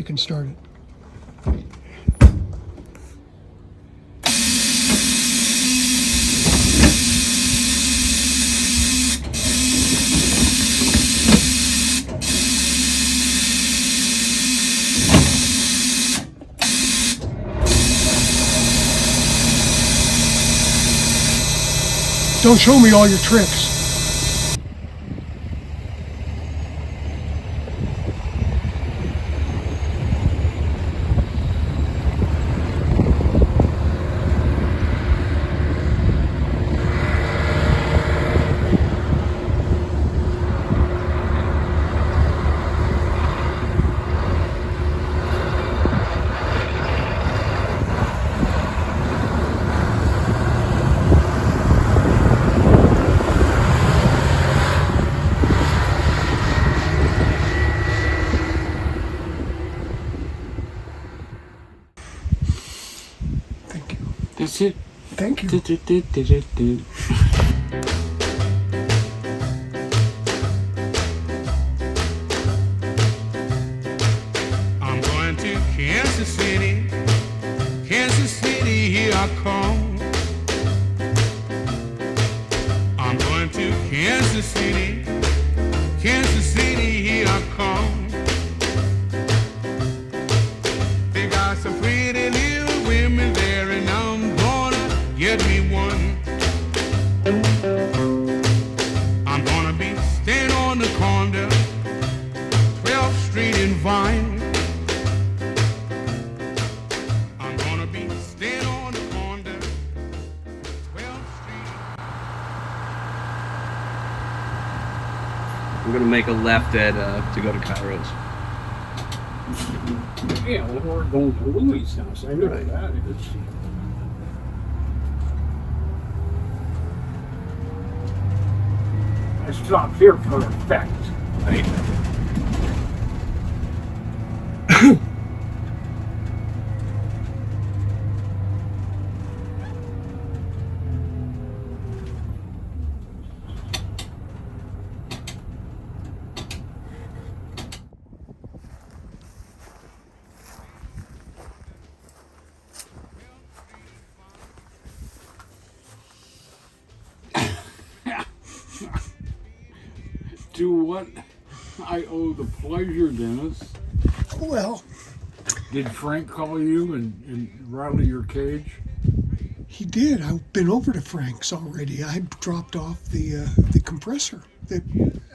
you can start it. Don't show me all your tricks. That's it. Thank you. I'm going to Kansas City, here I come. I'm going to Kansas City, here I come. They got some pretty little women there, and I'm gonna get me one. I'm gonna be staying on the corner, 12th Street and Vine. I'm gonna be staying on the corner, 12th Street. I'm gonna make a left at to go to Cairo's. Yeah, well, we're going to Louis' house. I know Right. that is. I stopped here for effect. Right. To what I owe the pleasure, Dennis. Well, Did Frank call you and rattle your cage? he did. I've been over to Frank's already. I dropped off the compressor, the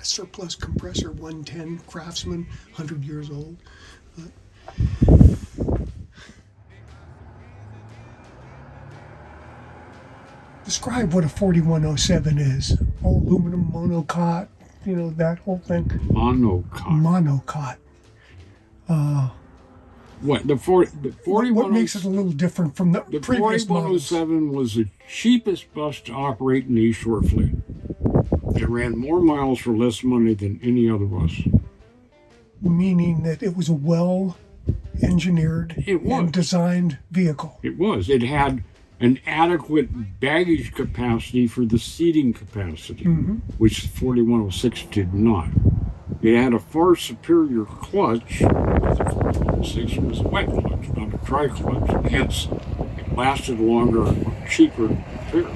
surplus compressor, 110 Craftsman, 100 years old. Describe what a 4107 is. All aluminum monocoque, you know, that whole thing. Monocoque. Monocoque. What? The 4107? What makes it a little different from the previous models? 4107 was the cheapest bus to operate in the Eastshore fleet. It ran more miles for less money than any other bus. Meaning that it was a well-engineered and designed vehicle. It was. It had an adequate baggage capacity for the seating capacity, which the 4106 did not. It had a far superior clutch. The 4106 was a wet clutch, not a dry clutch. Hence, it lasted longer, cheaper repair.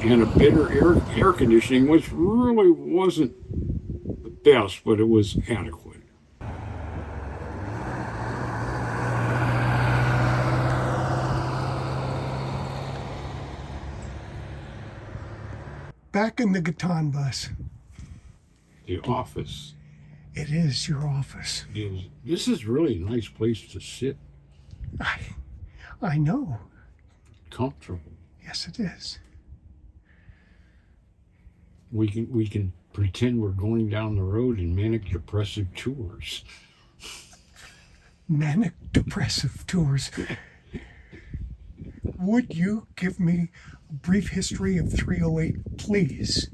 And a better air conditioning, which really wasn't the best, but it was adequate. Back in the Gatan bus. The office It is your office. this is really a nice place to sit, I know. comfortable. Yes, it is. We can pretend we're going down the road in manic depressive tours. Manic depressive tours. Would you give me a brief history of 308, please?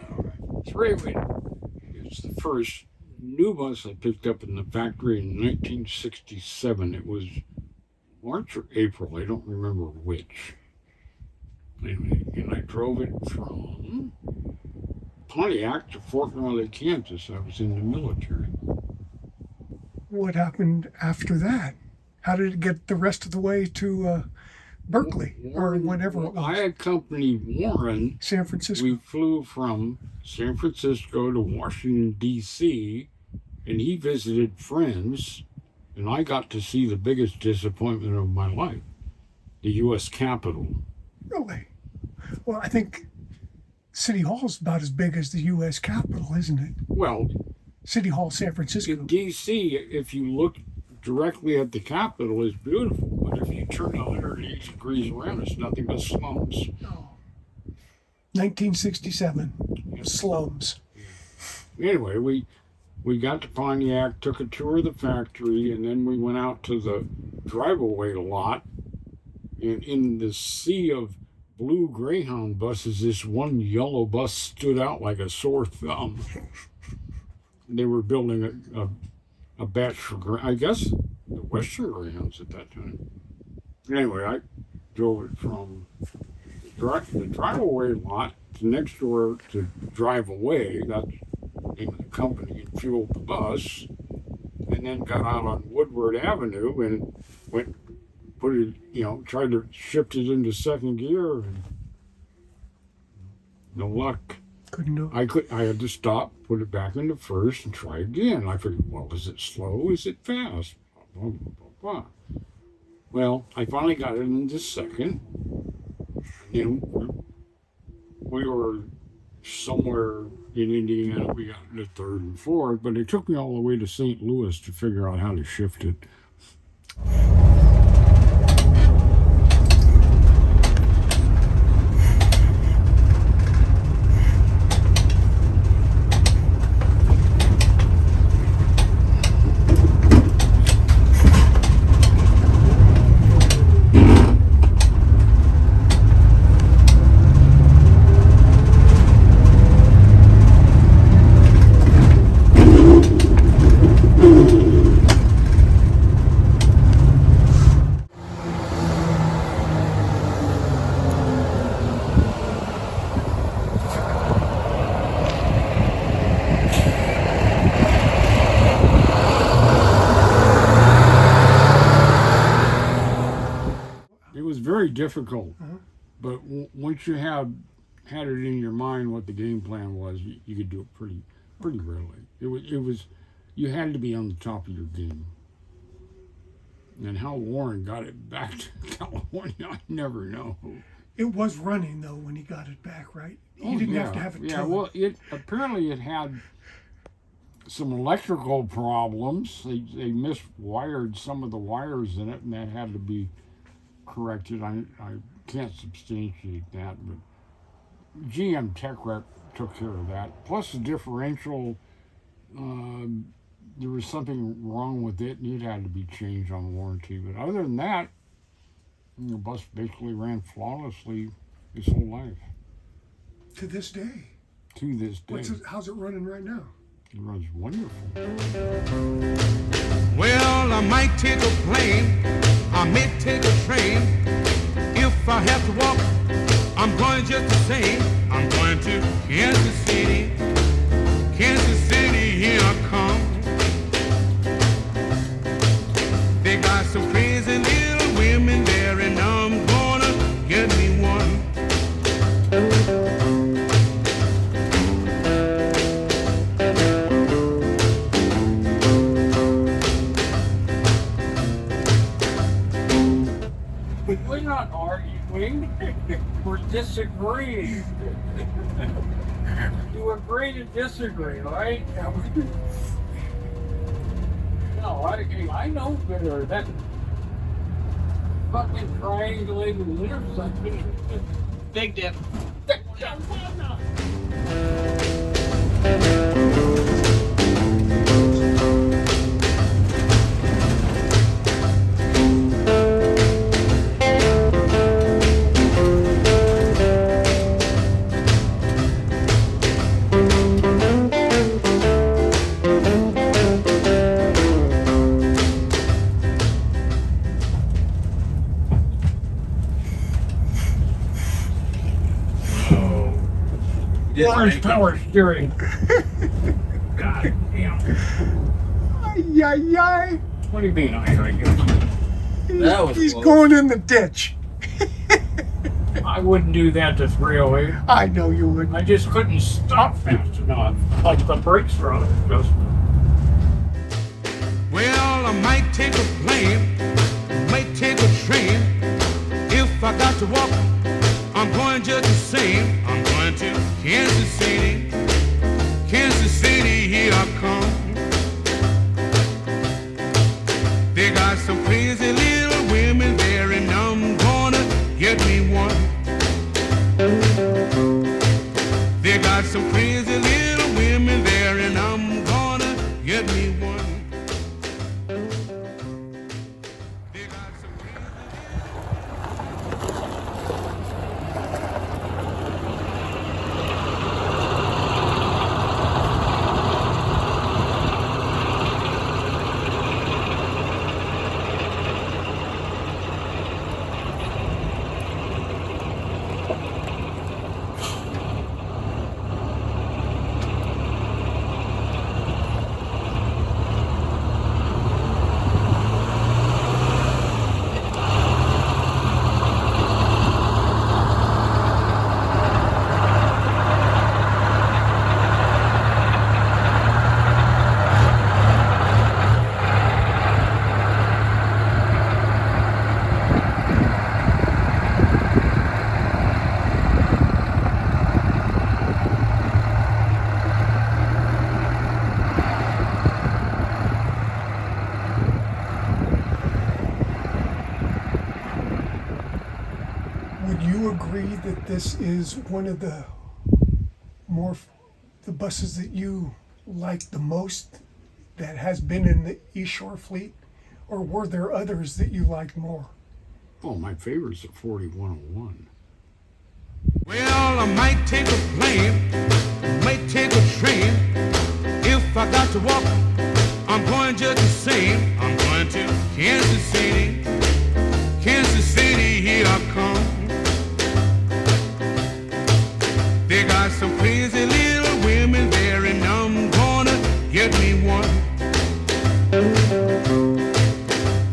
All right. 308 is the first new bus I picked up in the factory in 1967. It was March or April, I don't remember which. And I drove it from Pontiac to Fort Riley, Kansas. I was in the military. what happened after that? How did it get the rest of the way to Berkeley or whenever it was? I accompanied Warren. San Francisco. We flew from San Francisco to Washington, D.C., and he visited friends, and I got to see the biggest disappointment of my life, the U.S. Capitol. Really? Well, I think City Hall's about as big as the U.S. Capitol, isn't it? Well, City Hall, San Francisco. in D.C., if you look directly at the Capitol, it's beautiful, but if you turn 180 degrees around, it's nothing but slums. Oh. 1967, slums. Anyway, we got to Pontiac, took a tour of the factory, and then we went out to the drive-away lot. And in the sea of blue Greyhound buses, this one yellow bus stood out like a sore thumb. They were building a batch for, I guess, the Western Greyhounds at that time. Anyway, I drove it from the drive-away lot to next door to drive away. That's the name of the company, and fueled the bus, and then got out on Woodward Avenue and went, put it, tried to shift it into second gear, and no luck. Couldn't do it. I had to stop, put it back into first, and try again. I figured, well, is it slow? Is it fast? Blah, blah, blah, blah. Well, I finally got it into second. And we were somewhere in Indiana. We got into third and fourth, but it took me all the way to St. Louis to figure out how to shift it. Very difficult, but once you had it in your mind what the game plan was, you could do it pretty readily. It was you had to be on the top of your game. And how Warren got it back to California, I never know. It was running though when he got it back, right? He didn't have to have it. Yeah, well, it had some electrical problems. They miswired some of the wires in it, and that had to be corrected. I can't substantiate that, but GM Tech Rep took care of that. Plus the differential, there was something wrong with it, and it had to be changed on warranty. But other than that, the bus basically ran flawlessly his whole life. To this day. To this day. How's it running right now? It runs wonderful. Well, I might take a plane, I may take a train. If I have to walk, I'm going just the same. I'm going to Kansas City. Kansas City, here I come. They got some crazy little women there, and I'm gonna get me one. We're not arguing, we're disagreeing. You agree to disagree, right? No, I know better. That fucking triangulated intersection. Big dip. Where's power steering? God damn. Ay, ay, ay. What do you mean, I guess? That was He's close. going in the ditch. I wouldn't do that to 308. I know you would. I just couldn't stop fast enough. Like the brakes were on. Just Well, I might take a plane, might take a train. If I got to walk, I'm going just the same. I'm going to Kansas City. Kansas City, here I come. They got some crazy little women there, and I'm gonna get me one. They got some crazy little women there, and I'm gonna get me one. They got some Would you agree that this is one of the the buses that you like the most that has been in the Eastshore fleet? Or were there others that you liked more? oh, my favorite's the 4101. Well, I might take a plane, might take a train. If I got to walk, I'm going just the same. I'm going to Kansas City. Kansas City, here I come. They got some crazy little women there, and I'm gonna get me one.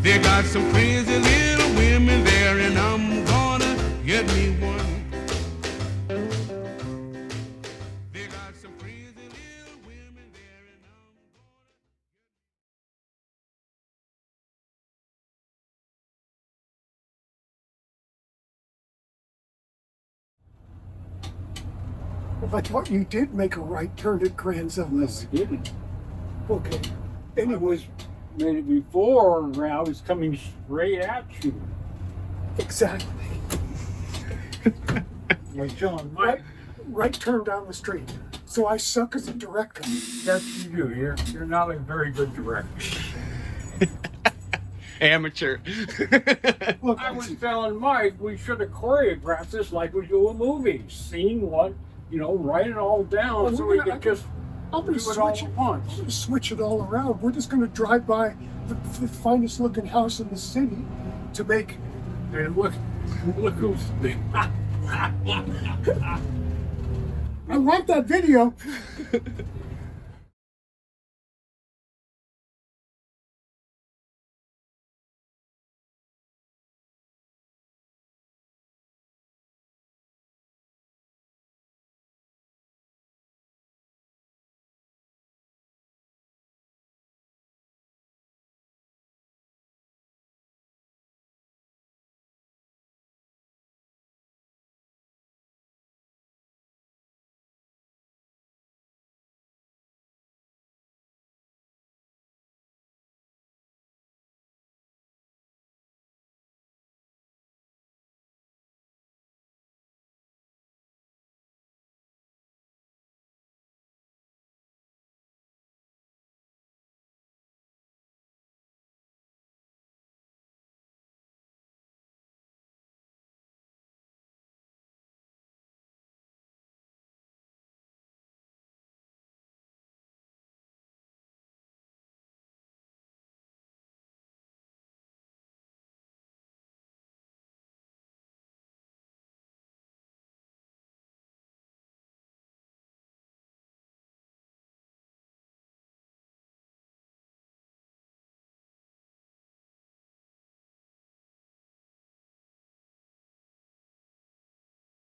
They got some crazy little women there, and I'm gonna get me one. They got some crazy little women there, and I'm I thought you did make a right turn at Grand Zellas. I didn't. Okay. I Anyways, made it before, and I was coming straight at you. exactly. Like John Mike. Right turn down the street. So I suck as a director. Yes, you do. You're not a very good director. Amateur. Look, I was telling Mike we should have choreographed this like we do in movies. Scene one, write it all down Well, so we're we gonna- could just I'm do going to it all switch at it. once. Switch it all around. We're just going to drive by the finest looking house in the city to make. And look who's I want that video.